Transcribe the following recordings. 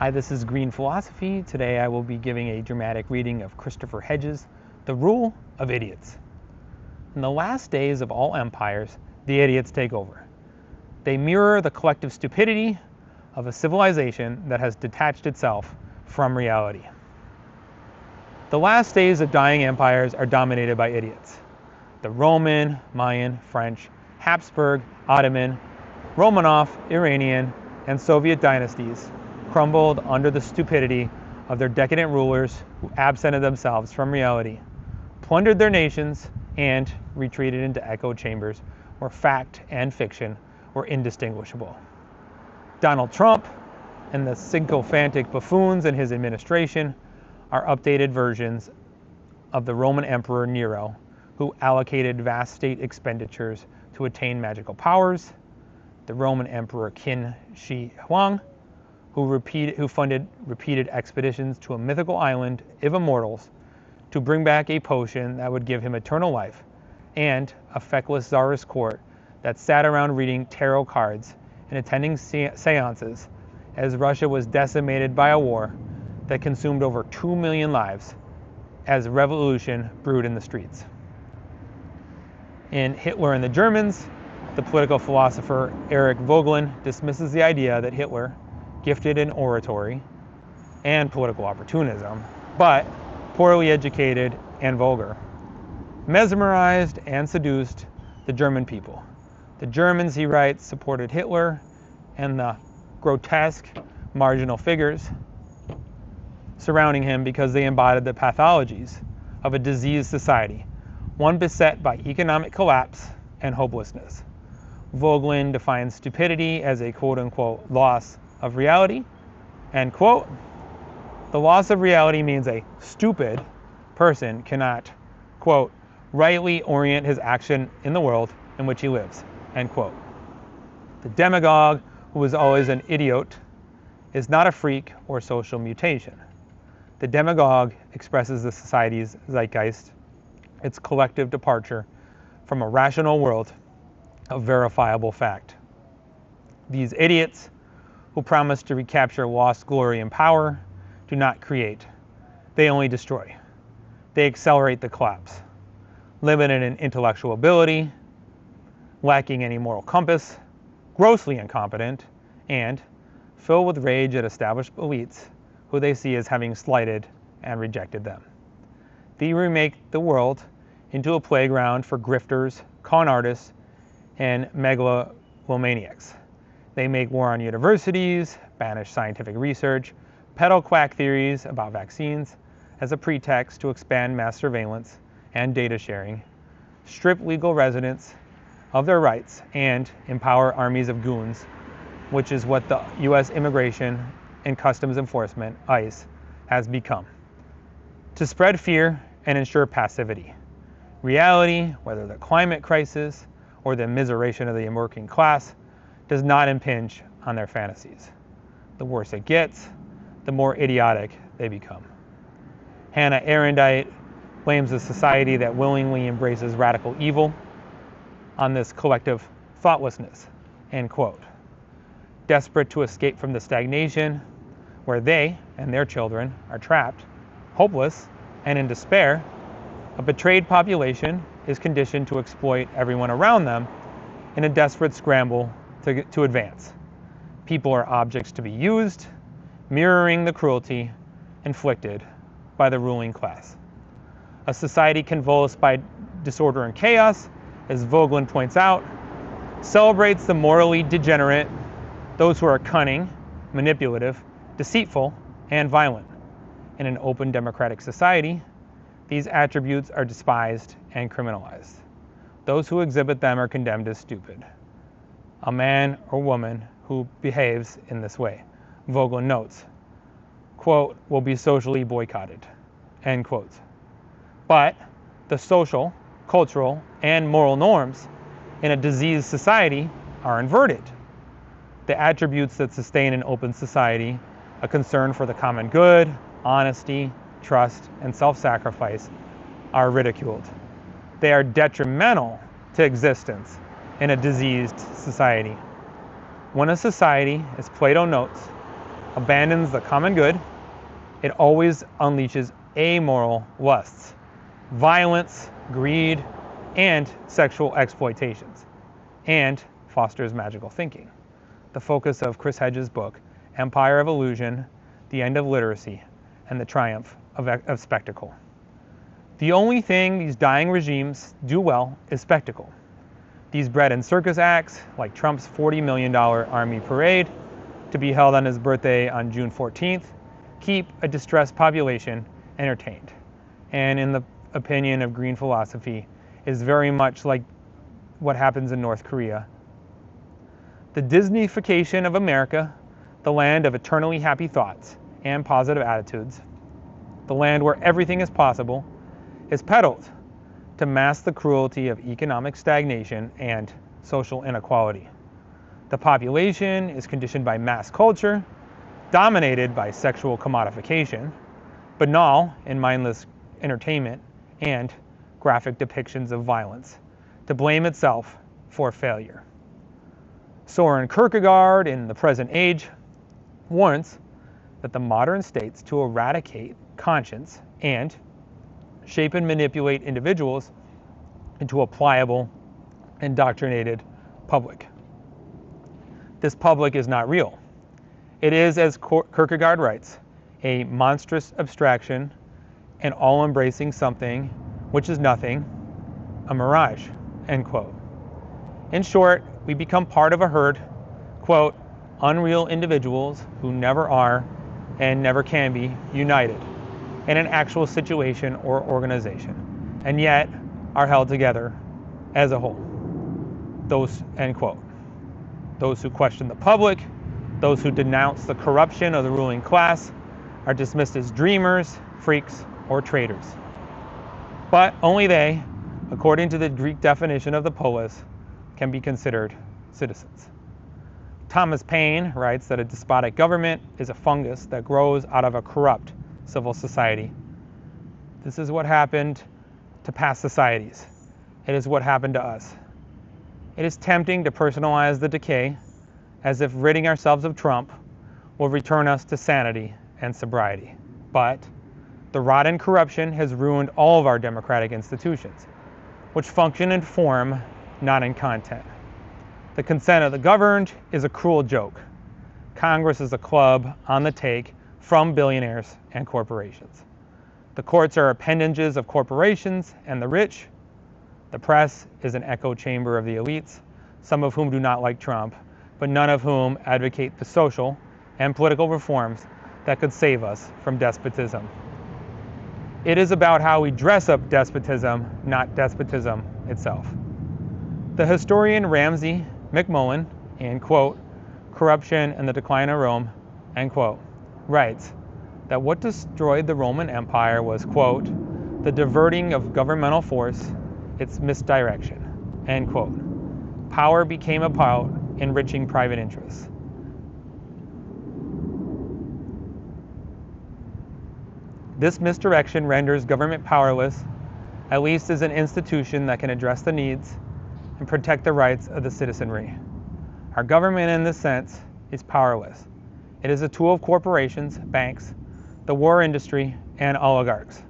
Hi, this is Green Philosophy. Today I will be giving a dramatic reading of Christopher Hedges' The Rule of Idiots. In the last days of all empires, the idiots take over. They mirror the collective stupidity of a civilization that has detached itself from reality. The last days of dying empires are dominated by idiots. The Roman, Mayan, French, Habsburg, Ottoman, Romanov, Iranian, and Soviet dynasties crumbled under the stupidity of their decadent rulers who absented themselves from reality, plundered their nations, and retreated into echo chambers where fact and fiction were indistinguishable. Donald Trump and the sycophantic buffoons in his administration are updated versions of the Roman Emperor Nero, who allocated vast state expenditures to attain magical powers, the Roman Emperor Qin Shi Huang, who funded repeated expeditions to a mythical island of immortals to bring back a potion that would give him eternal life, and a feckless czarist court that sat around reading tarot cards and attending seances as Russia was decimated by a war that consumed over 2 million lives as revolution brewed in the streets. In Hitler and the Germans, the political philosopher Erich Vogelin dismisses the idea that Hitler, gifted in oratory and political opportunism, but poorly educated and vulgar, mesmerized and seduced the German people. The Germans, he writes, supported Hitler and the grotesque marginal figures surrounding him because they embodied the pathologies of a diseased society, one beset by economic collapse and hopelessness. Vogelin defines stupidity as a quote-unquote loss of reality, end quote. The loss of reality means a stupid person cannot, quote, rightly orient his action in the world in which he lives, end quote. The demagogue, who is always an idiot, is not a freak or social mutation. The demagogue expresses the society's zeitgeist, its collective departure from a rational world of verifiable fact. These idiots who promise to recapture lost glory and power do not create. They only destroy. They accelerate the collapse. Limited in intellectual ability, lacking any moral compass, grossly incompetent, and filled with rage at established elites who they see as having slighted and rejected them. They remake the world into a playground for grifters, con artists, and megalomaniacs. They make war on universities, banish scientific research, peddle quack theories about vaccines as a pretext to expand mass surveillance and data sharing, strip legal residents of their rights, and empower armies of goons, which is what the U.S. Immigration and Customs Enforcement, ICE, has become, to spread fear and ensure passivity. Reality, whether the climate crisis or the immiseration of the working class, does not impinge on their fantasies. The worse it gets, the more idiotic they become. Hannah Arendt blames a society that willingly embraces radical evil on this collective thoughtlessness, end quote. Desperate to escape from the stagnation where they and their children are trapped, hopeless, and in despair, a betrayed population is conditioned to exploit everyone around them in a desperate scramble to advance. People are objects to be used, mirroring the cruelty inflicted by the ruling class. A society convulsed by disorder and chaos, as Vogelin points out, celebrates the morally degenerate, those who are cunning, manipulative, deceitful, and violent. In an open democratic society, these attributes are despised and criminalized. Those who exhibit them are condemned as stupid. A man or woman who behaves in this way, Vogelin notes, quote, will be socially boycotted, end quote. But the social, cultural, and moral norms in a diseased society are inverted. The attributes that sustain an open society, a concern for the common good, honesty, trust, and self-sacrifice, are ridiculed. They are detrimental to existence in a diseased society. When a society, as Plato notes, abandons the common good, it always unleashes amoral lusts, violence, greed, and sexual exploitations, and fosters magical thinking. The focus of Chris Hedges' book, Empire of Illusion, The End of Literacy, and the Triumph of Spectacle. The only thing these dying regimes do well is spectacle. These bread and circus acts, like Trump's $40 million army parade, to be held on his birthday on June 14th, keep a distressed population entertained. And in the opinion of green philosophy, is very much like what happens in North Korea. The Disneyfication of America, the land of eternally happy thoughts and positive attitudes, the land where everything is possible, is peddled to mask the cruelty of economic stagnation and social inequality. The population is conditioned by mass culture, dominated by sexual commodification, banal and mindless entertainment, and graphic depictions of violence, to blame itself for failure. Soren Kierkegaard, in The Present Age, warns that the modern states to eradicate conscience and shape and manipulate individuals into a pliable, indoctrinated public. This public is not real. It is, as Kierkegaard writes, a monstrous abstraction, an all-embracing something which is nothing, a mirage, end quote. In short, we become part of a herd, quote, unreal individuals who never are and never can be united in an actual situation or organization, and yet are held together as a whole. Those, end quote. Those who question the public, those who denounce the corruption of the ruling class, are dismissed as dreamers, freaks, or traitors. But only they, according to the Greek definition of the polis, can be considered citizens. Thomas Paine writes that a despotic government is a fungus that grows out of a corrupt civil society. This is what happened to past societies. It is what happened to us. It is tempting to personalize the decay as if ridding ourselves of Trump will return us to sanity and sobriety. But the rotten corruption has ruined all of our democratic institutions, which function in form, not in content. The consent of the governed is a cruel joke. Congress is a club on the take from billionaires and corporations. The courts are appendages of corporations and the rich. The press is an echo chamber of the elites, some of whom do not like Trump, but none of whom advocate the social and political reforms that could save us from despotism. It is about how we dress up despotism, not despotism itself. The historian Ramsay MacMullen, in, quote, Corruption and the Decline of Rome, end quote, writes that what destroyed the Roman Empire was, quote, the diverting of governmental force, its misdirection, end quote. Power became about enriching private interests. This misdirection renders government powerless, at least as an institution that can address the needs and protect the rights of the citizenry. Our government, in this sense, is powerless. It is a tool of corporations, banks, the war industry, and oligarchs.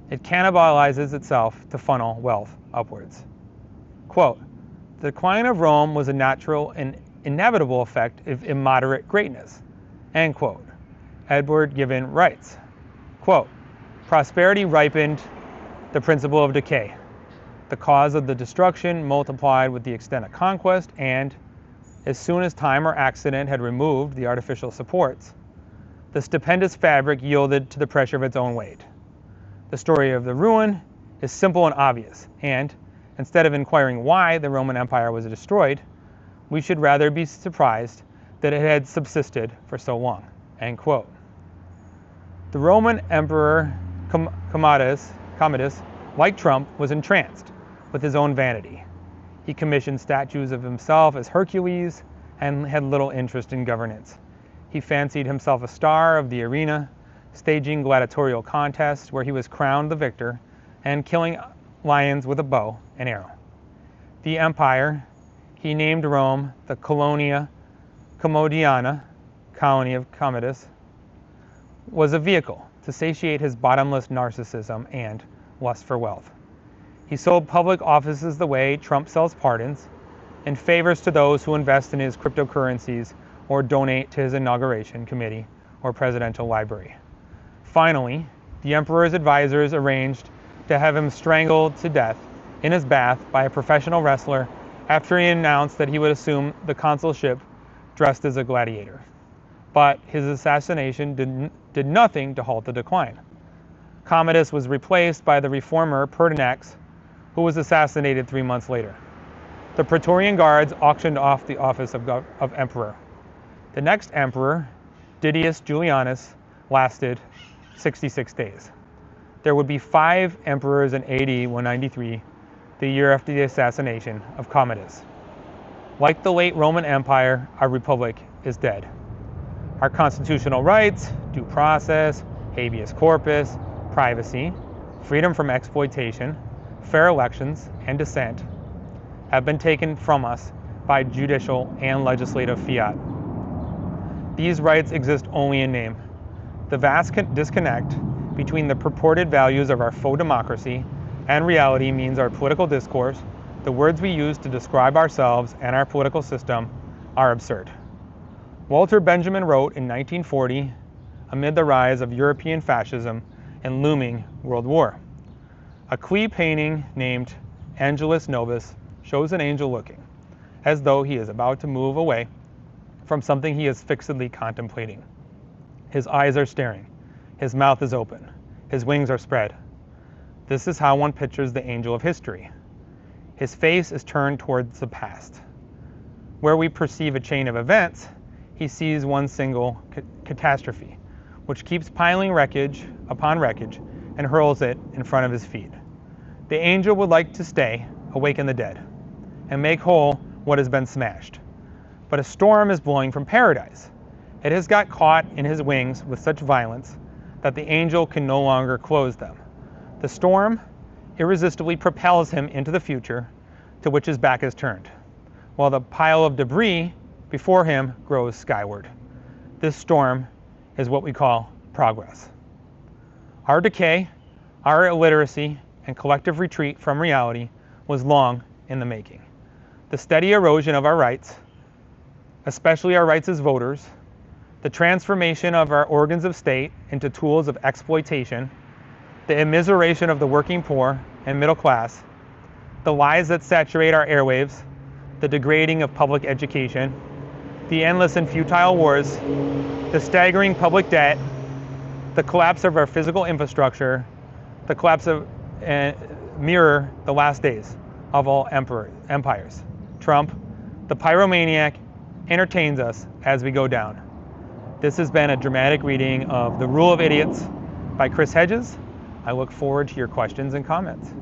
It cannibalizes itself to funnel wealth upwards. Quote, the decline of Rome was a natural and inevitable effect of immoderate greatness, end quote. Edward Gibbon writes, quote, prosperity ripened the principle of decay. The cause of the destruction multiplied with the extent of conquest, and as soon as time or accident had removed the artificial supports, the stupendous fabric yielded to the pressure of its own weight. The story of the ruin is simple and obvious, and instead of inquiring why the Roman Empire was destroyed, we should rather be surprised that it had subsisted for so long, end quote. The Roman Emperor Commodus, like Trump, was entranced with his own vanity. He commissioned statues of himself as Hercules and had little interest in governance. He fancied himself a star of the arena, staging gladiatorial contests where he was crowned the victor and killing lions with a bow and arrow. The empire, he named Rome the Colonia Commodiana, colony of Commodus, was a vehicle to satiate his bottomless narcissism and lust for wealth. He sold public offices the way Trump sells pardons, and favors to those who invest in his cryptocurrencies or donate to his inauguration committee or presidential library. Finally, the emperor's advisors arranged to have him strangled to death in his bath by a professional wrestler after he announced that he would assume the consulship dressed as a gladiator. But his assassination did nothing to halt the decline. Commodus was replaced by the reformer Pertinax, who was assassinated 3 months later. The Praetorian Guards auctioned off the office of emperor. The next emperor, Didius Julianus, lasted 66 days. There would be 5 emperors in AD 193, the year after the assassination of Commodus. Like the late Roman Empire, our republic is dead. Our constitutional rights, due process, habeas corpus, privacy, freedom from exploitation, fair elections, and dissent have been taken from us by judicial and legislative fiat. These rights exist only in name. The vast disconnect between the purported values of our faux democracy and reality means our political discourse, the words we use to describe ourselves and our political system, are absurd. Walter Benjamin wrote in 1940, amid the rise of European fascism and looming World War. A Klee painting named Angelus Novus shows an angel looking, as though he is about to move away from something he is fixedly contemplating. His eyes are staring, his mouth is open, his wings are spread. This is how one pictures the angel of history. His face is turned towards the past. Where we perceive a chain of events, he sees one single catastrophe, which keeps piling wreckage upon wreckage and hurls it in front of his feet. The angel would like to stay, awaken the dead, and make whole what has been smashed. But a storm is blowing from paradise. It has got caught in his wings with such violence that the angel can no longer close them. The storm irresistibly propels him into the future to which his back is turned, while the pile of debris before him grows skyward. This storm is what we call progress. Our decay, our illiteracy, and collective retreat from reality was long in the making. The steady erosion of our rights, especially our rights as voters, the transformation of our organs of state into tools of exploitation, the immiseration of the working poor and middle class, the lies that saturate our airwaves, the degrading of public education, the endless and futile wars, the staggering public debt, the collapse of our physical infrastructure, the collapse of mirror the last days of all empires. Trump, the pyromaniac, entertains us as we go down. This has been a dramatic reading of The Rule of Idiots by Chris Hedges. I look forward to your questions and comments.